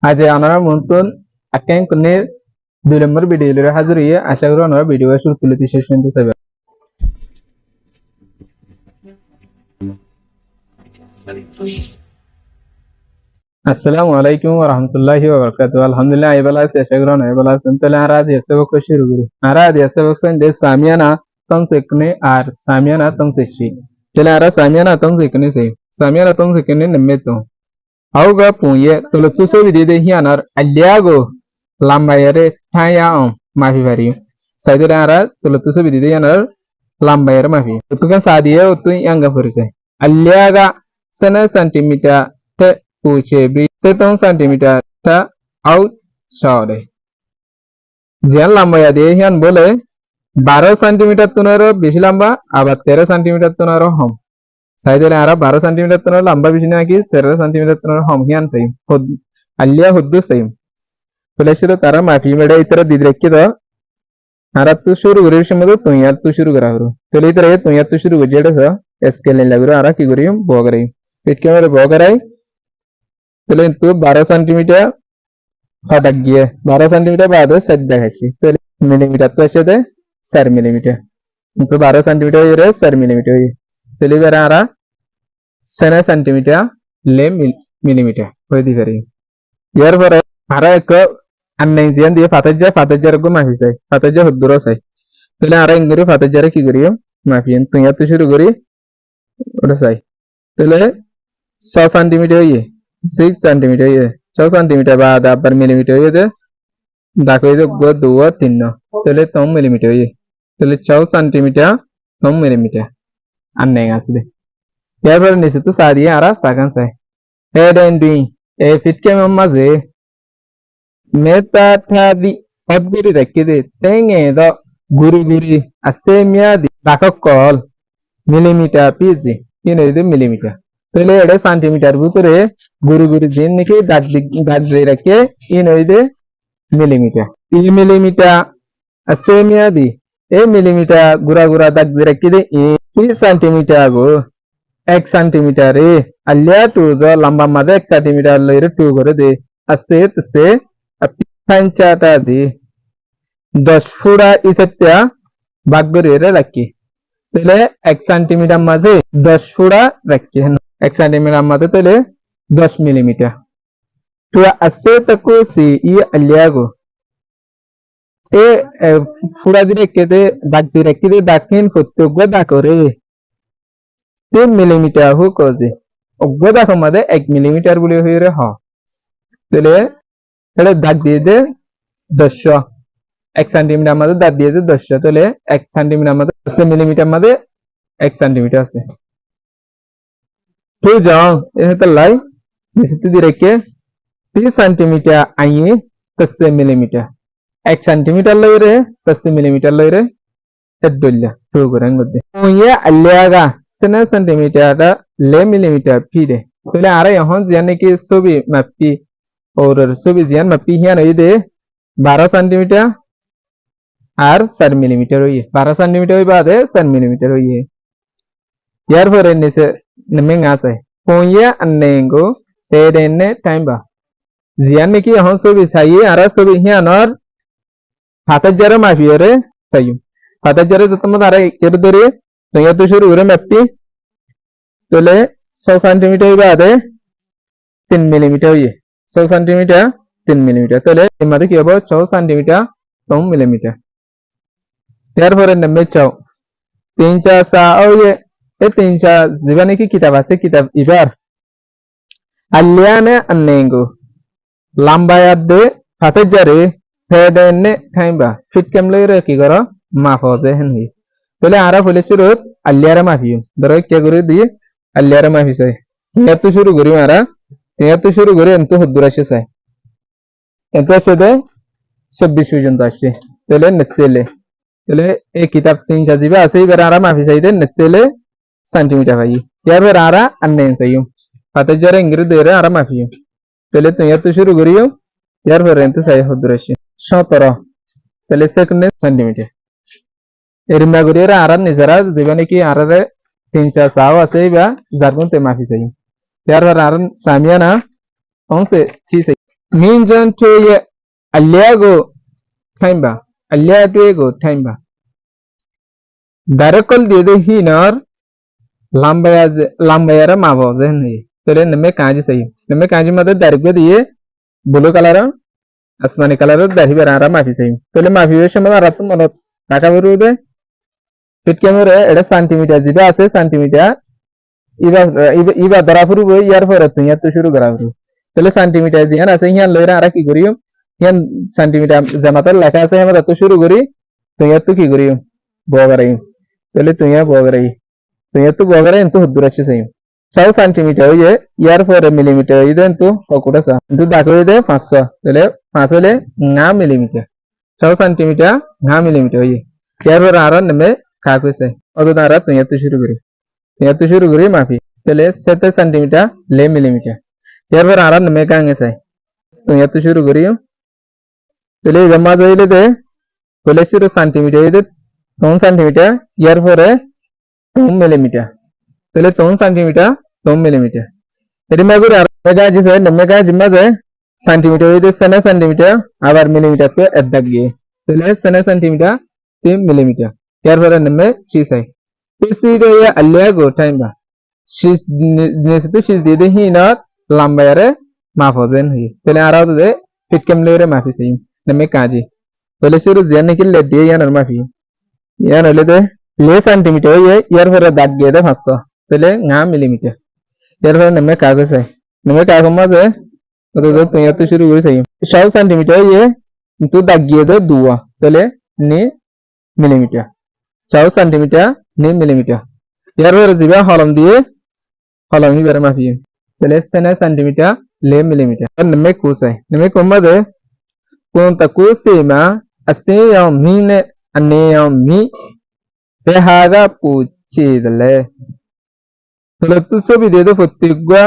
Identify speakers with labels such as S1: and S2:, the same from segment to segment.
S1: আজ আমরা মন্তন আকাং কোনে 2 নম্বর ভিডিও লরে হাজির হয়ে আশা করি আমরা ভিডিও শুরু তুলতে শেষ পর্যন্ত চাইবে। আসসালামু আলাইকুম ওয়া রাহমাতুল্লাহি ওয়া বারাকাতুহু। আলহামদুলিল্লাহ আই বালা আছে আশা করি অনেক ভালো আছেন। তাহলে আমরা আজ এসব শুরু করি। আমরা আজ এসব সঙ্গে সামিয়ানা তং সেকনে আর সামিয়ানা তং সেশি। তাহলে আমরা সামিয়ানা তং সেকনে সে সামিয়ানা তং সেকনে নেমে তো auga punye tolo tuso vidide hianar aliago lambayare thaya mafi bari saidore ara tolo tuso vidide hianar lambayare mafi tukan sadiye utu yanga furise aliaga sena centimeter te puche bi 7 centimeter ta out shode jian lambaya de hian bole 12 centimeter tunaro beshi lamba abar 13 centimeter tunaro hom সাইডে আরা 12 centimetre তোর লম্বা বেশি নাকি 14 centimetre তোর হমহিয়ান সাইম আলিয়া হুদ্দু সাইম ফলেশিরো তারা মাফি মেডা ইতর দিদ রেখে দাও আরা তু শুরু করির সময় তুই আর তু শুরু করা হলো তাহলে ইতর তুই আর তু শুরু করে যেটা স্কেল লাগলো আরা কি করি বগরাই পিট ক্যামেরা বগরাই তাহলে তু 12 সেন্টিমিটার হঠাৎ গিয়ে 12 সেন্টিমিটার বাদে সেট দেখাচ্ছি তাহলে মিলিমিটার তো এসে দে 4 মিলিমিটার তো 12 সেন্টিমিটার এর 4 মিলিমিটার তাহলে এবার আরা 7 সেন্টিমিটার লে মিলিমিটার হয়ে দি পারি এর পরে আরা এক আন্নাই জিয়ান দিয়ে ফাতাজ্জার গো মাফি চাই ফাতাজ্জা হুদ্দুর চাই তাহলে আরা ইংরে ফাতাজ্জারে কি করি মাফি তুই এত শুরু করি ওটা চাই তাহলে 6 সেন্টিমিটার হইয়ে 6 সেন্টিমিটার হইয়ে 6 সেন্টিমিটার বাদ আবার মিলিমিটার হইয়ে দে দেখো এই গো 2 আর 3 তাহলে 3 মিলিমিটার হইয়ে তাহলে 6 সেন্টিমিটার 3 মিলিমিটার আন্নাই আসলে এরপরে নিচে তো সারিয়ে আরা সাকান চাই head and doing a fit cam maze meta thadi odguri rakide tenge do guri asemia di bakakol millimeter piece ino idu millimeter tole ede centimeter butore guri jin niki dag de rakke ino idu millimeter e millimeter asemia di e millimeter gura dag de rakkide e centimeter go 1 centimetre ए अलिया 2 जो लंबा मध्ये 1 centimetre लइरे 2 करे दे असे तसे पंचाटा जी 10 फुटा इसेट्या भाग गरे राखी तले 1 सेंटीमीटर मध्ये 10 फुटा राखी 1 सेंटीमीटर मध्ये तले 10 मिलीमीटर तो असे तको सी ई अलिया गो ए फुटा दिरे केदे दाग दिरे केदे दाकिन फुत्तो गो दाकरे 3 মিলিমিটার হুক আছে অগ্র দেখো মাঝে 1 মিলিমিটার বলে হয়ে রে হ তাহলে এটা দাগ দিয়ে দে 10 1 সেন্টিমিটার মাঝে দাগ দিয়ে দে 10 তাহলে 1 সেন্টিমিটার মাঝে 10 মিলিমিটার মাঝে 1 সেন্টিমিটার আছে তো যাও এটা লাই নিচে দিয়ে রেখে 3 সেন্টিমিটার আইয়ে 10 মিলিমিটার 1 সেন্টিমিটার লই রে 10 মিলিমিটার লই রে এডল্লা তো গরং মধ্যে ওয়া আল্লাগা 7 सेंटीमीटर ले मिलीमीटर फिर पहले आ रहा यहाँ यानी कि सोबी मापी और सोबी जियान मापी हियान ये दे 12 सेंटीमीटर और 4 मिलीमीटर हुई 12 सेंटीमीटर हुई बाद है 4 मिलीमीटर हुई है यार फिर इन्हें से नमें आस है पोंया अन्नेंगो तेरे टाइम बा जियान में कि यहाँ सोबी सही आ रहा सोबी हियान और हाथ जरा माफी हो रहे सही हाथ जरा जो तुम आ रहा है ये दो तो ये तो शुरू हो रहा मैपी तो ले 100 सेंटीमीटर बाद है 3 मिलीमीटर हुई 100 सेंटीमीटर 3 मिलीमीटर तो ले इमारत की अब 100 सेंटीमीटर 3 मिलीमीटर यार फिर नम्बे 3 सा और ये 3 सा जीवन की किताब है किताब इबार अलिया ने अन्नेंगो लंबा याद दे फाटे जरे हेड ने टाइम बा फिट कम ले रहे की करो माफोजे हैं ही তাহলে আরা ফলেছে রোদ আলিয়ারা মাফি ধরো কে করে দিয়ে আলিয়ারা মাফি চাই তিনার তো শুরু করি আরা তিনার তো শুরু করে এত হুদ্দুর আসে চাই এত আসে দে 26 পর্যন্ত আসে তাহলে নেসেলে তাহলে এই কিতাব 3 সাজিবে আছে এবার আরা মাফি চাই দে নেসেলে সেন্টিমিটার ভাই এবার আরা আননেন চাই পাতে জরে ইংরেজি দেরে আরা মাফি তাহলে তিনার তো শুরু করিও এবার এত চাই হুদ্দুর আসে 17 তাহলে সেকেন্ড সেন্টিমিটার এরিমা গরিরা আরা নিজরা দিবানি কি আরারে 3 সাও আছে বা জারগুন তে মাফি চাই यार আরা সামিয়ানা 11 से 6 minjan to ye aliago timba aliago timba darakol de hinar lambayara mavoze ne tole neme kaji sahi neme kaji made dargo diye blue color asmani color dari berara mafi sahi tole mafi weshe mada ratu manot taka berude fit camera eda centimeter jiba ase centimeter iba darafuru boy yar foratu yattu shuru garafuru tole centimeter jian ase hian loira ara ki goriyo hian centimeter jamatar লেখা আছে আমরা তো শুরু করি তো yattu ki goriyo bogarai tole tuya bogarai तो यत्तु बोगरे इंतु हुद्दुरच्चे सही 100 सेंटीमीटर ये यार 4 मिलीमीटर इदे इंतु होकुडसा इंतु दाखो इदे 500 तले 500 ले 5 मिलीमीटर 100 सेंटीमीटर 5 मिलीमीटर ये यार वर आरा नमे काको से ओदो दारा तो यत्तु शुरू करी माफी तले 7 सेंटीमीटर ले मिलीमीटर यार वर आरा नमे कांगे से तो यत्तु शुरू करी तले जमा जोइले दे तले शुरू सेंटीमीटर इदे 3 सेंटीमीटर यार 4 3 मिलीमीटर तले 3 सेंटीमीटर 3 मिलीमीटर यदि मैं गुरु आरा जिसे नम्मे का जिम्मा जे सेंटीमीटर इधर सने सेंटीमीटर आवर मिलीमीटर पे अद्धक गए तले सने सेंटीमीटर 3 मिलीमीटर यार पर नम्मे चीज है इसी रे ये अल्लाह गो टाइम बा शीस नेसितो शीस दे ही ना लंबा यारे माफोजन हुई तले आरा तो दे फिट कम ले रे माफी सही नम्मे काजी तले शुरू जाने के लिए दे या नर माफी या नले दे ले सेंटीमीटर ये यार पर दाग गए दे 500 तले 5 मिलीमीटर यार पर नमे कागज है नमे कागज में से तो या तो शुरू करी सही 100 सेंटीमीटर ये तो दाग गए दे 2 तले 9 मिलीमीटर 100 सेंटीमीटर 9 मिलीमीटर यार पर जिबा हलम दिए हलम ही बेरे माफी तले 9 सेंटीमीटर ले मिलीमीटर नमे कुस है नमे कोमा दे कोन तकु सेमा असे या मीने अने या मी Behaga puchidale. Tolatu sobi dedo fotigwa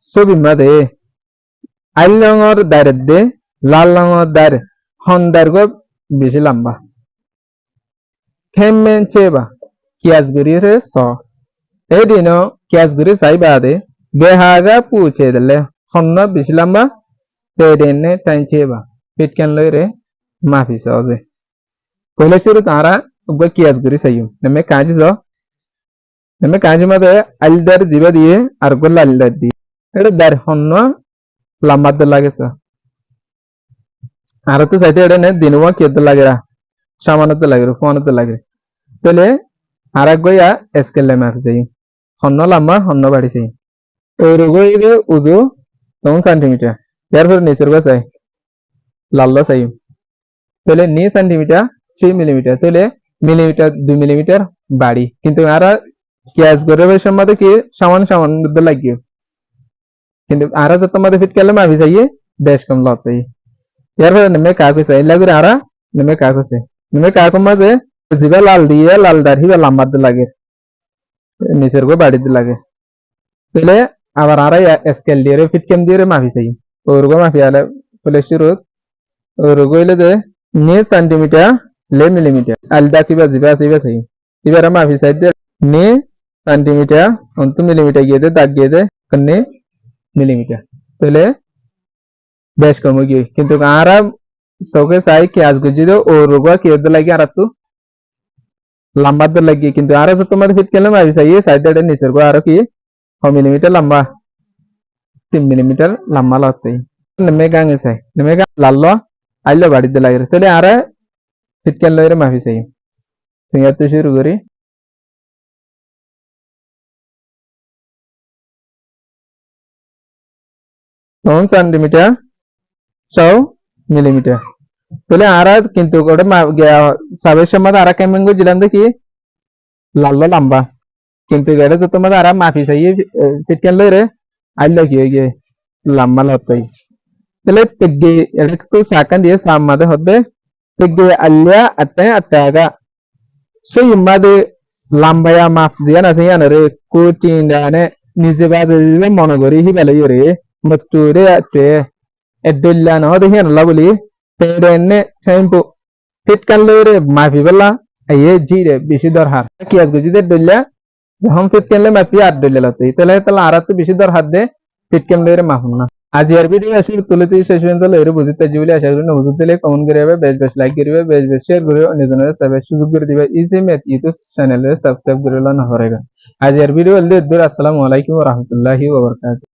S1: sobi made. Alangor darde, lalangor dar, hondargo bisilamba. Kemmen cheba, kiasguri re so. Edino kiasguri saibade, behaga puchidale, honna bisilamba, pedene tancheba. Pitkan lere, mafi soze. Polashuru tara. उबा कियास गुरी सही नमे काजी मते अल्दर जीवा दिए अरगोल अल्दर दिए एडे दर हन्नो लम्बाद लागे सा आरतो साइते एडे ने दिनवा केद लागेरा सामानत लागेरो फोनत लागेरो तले आरगोया स्केल ले माफ सही हन्नो लम्बा हन्नो बाड़ी सही ओरगो इदे उजो 3 सेंटीमीटर यार फिर निसर्ग सही लाल्लो सही तले 9 सेंटीमीटर 6 मिलीमीटर तले मिलीमीटर 2 मिलीमीटर बाड़ी किंतु आरा क्यास करे वे सम्मत के सामान द लगे किंतु आरा जत मते फिट केले माफी चाहिए डैश कम लाते यार फिर नमे काको सही लगे आरा नमे काको मजे जिबा लाल दिए लाल दाढ़ी वा लंबा द लगे निसर्ग बाड़ी द लगे तले आवर आरा या स्केल दिए फिट केम दिए माफी चाहिए और गो माफी आले फ्लेशरो और गोइले दे 9 सेंटीमीटर ले मिलीमीटर अल्दा की बात जिबा सही इबारा माफी साइड दे 9 सेंटीमीटर और 2 मिलीमीटर गए थे दाग गए थे कन्ने मिलीमीटर तले बेश कम हो गई किंतु आरा सौके साई के आज गुजी दो और रोगा के दे लगे आरा तो लंबा दे लगी किंतु आरा से तुम्हारे फिट केले माफी सही साइड दे निसर को आरा की 1 मिलीमीटर लंबा 3 मिलीमीटर लंबा लाते नमे गांगे से नमे गा लालो आइलो बाड़ी दे लगे तले आरा फिट केले रे माफी सही तो या तो शुरू करी 3 सेंटीमीटर 100 मिलीमीटर तले आरा किंतु गोटे साबेश मत आरा केमेंगो जिलांदे की लाल्लो लंबा किंतु गड़े जतो मत आरा माफी सही फिट केले रे आइलो की लंबा लत्तई तले तग्गे एडक तो साकन दिए सामदे होदे तग्गे अल्ल्या अट्टागा so yimade lambaya maf jiana seyana re kutinda ne nije baze le monogori hibele yore mature ate edolla no de hen labuli pedenne tempo fit kan lore mafi bala aye jire bishi dor har ki as gojide dolla jaham fit kan le mafi ad dolla late tele tala arat bishi dor hadde fit kan lore mafuna আজ ইয়ার video আসি তুলতে শেষ পর্যন্ত লইরে বুঝতে জিবলে আশা করি না বুঝতে দিলে কমেন্ট করিবে বেশ বেশ লাইক করিবে বেশ বেশ শেয়ার করিবে অন্যজনের সাথে সুযোগ করে দিবে ইজি ম্যাথ ইউটিউব চ্যানেলে সাবস্ক্রাইব করে না হরেগা আজ ইয়ার ভিডিও দূর আসসালামু আলাইকুম ওয়া রাহমাতুল্লাহি ওয়া বারাকাতুহু।